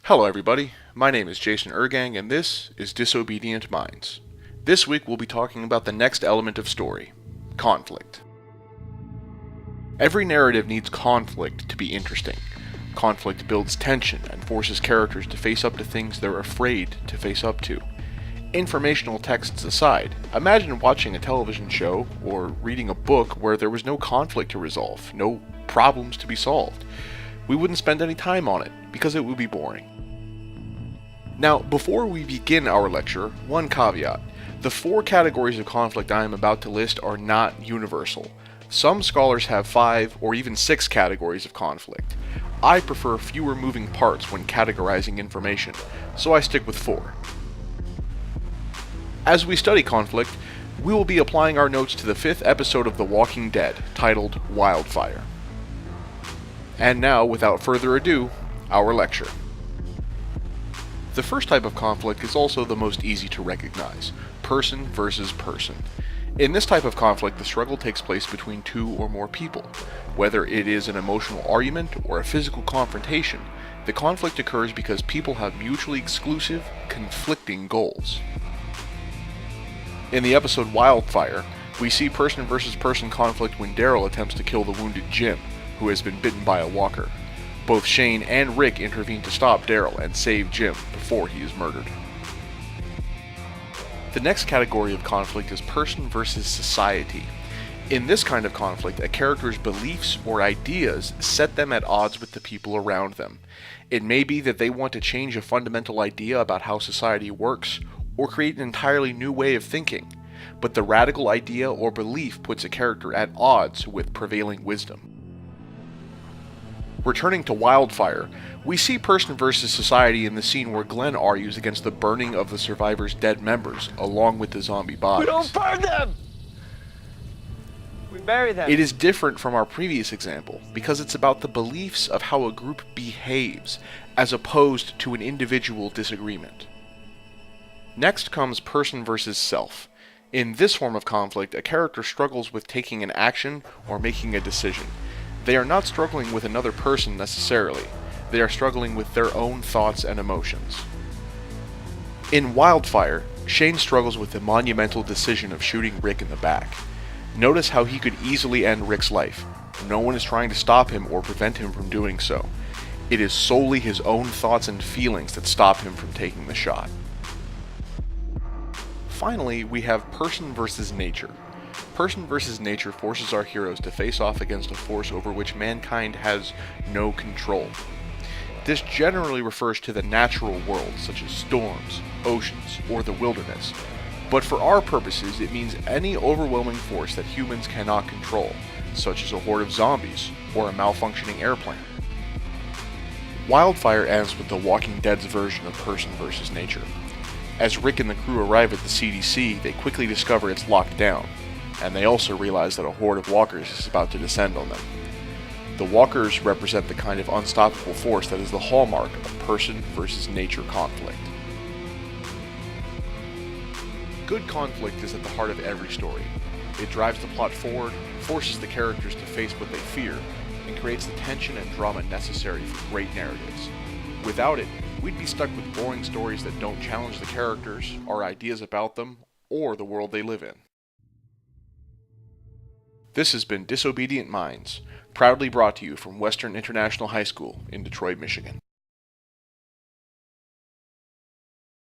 Hello everybody, my name is Jason Ergang and this is Disobedient Minds. This week we'll be talking about the next element of story, conflict. Every narrative needs conflict to be interesting. Conflict builds tension and forces characters to face up to things they're afraid to face up to. Informational texts aside, imagine watching a television show or reading a book where there was no conflict to resolve, no problems to be solved. We wouldn't spend any time on it because it would be boring. Now, before we begin our lecture, one caveat. The 4 categories of conflict I am about to list are not universal. Some scholars have 5 or even 6 categories of conflict. I prefer fewer moving parts when categorizing information, so I stick with 4. As we study conflict, we will be applying our notes to the 5th episode of The Walking Dead, titled Wildfire. And now, without further ado, our lecture. The first type of conflict is also the most easy to recognize, person versus person. In this type of conflict, the struggle takes place between 2 or more people. Whether it is an emotional argument or a physical confrontation, the conflict occurs because people have mutually exclusive, conflicting goals. In the episode Wildfire, we see person versus person conflict when Daryl attempts to kill the wounded Jim, who has been bitten by a walker. Both Shane and Rick intervene to stop Daryl and save Jim before he is murdered. The next category of conflict is person versus society. In this kind of conflict, a character's beliefs or ideas set them at odds with the people around them. It may be that they want to change a fundamental idea about how society works, or create an entirely new way of thinking, but the radical idea or belief puts a character at odds with prevailing wisdom. Returning to Wildfire, we see person versus society in the scene where Glenn argues against the burning of the survivors' dead members, along with the zombie bodies. We don't burn them! We bury them. It is different from our previous example, because it's about the beliefs of how a group behaves, as opposed to an individual disagreement. Next comes person versus self. In this form of conflict, a character struggles with taking an action or making a decision. They are not struggling with another person necessarily. They are struggling with their own thoughts and emotions. In Wildfire, Shane struggles with the monumental decision of shooting Rick in the back. Notice how he could easily end Rick's life. No one is trying to stop him or prevent him from doing so. It is solely his own thoughts and feelings that stop him from taking the shot. Finally, we have person versus nature. Person versus nature forces our heroes to face off against a force over which mankind has no control. This generally refers to the natural world, such as storms, oceans, or the wilderness. But for our purposes, it means any overwhelming force that humans cannot control, such as a horde of zombies or a malfunctioning airplane. Wildfire ends with The Walking Dead's version of person versus nature. As Rick and the crew arrive at the CDC, they quickly discover it's locked down, and they also realize that a horde of walkers is about to descend on them. The walkers represent the kind of unstoppable force that is the hallmark of person versus nature conflict. Good conflict is at the heart of every story. It drives the plot forward, forces the characters to face what they fear, and creates the tension and drama necessary for great narratives. Without it, we'd be stuck with boring stories that don't challenge the characters, our ideas about them, or the world they live in. This has been Disobedient Minds, proudly brought to you from Western International High School in Detroit, Michigan.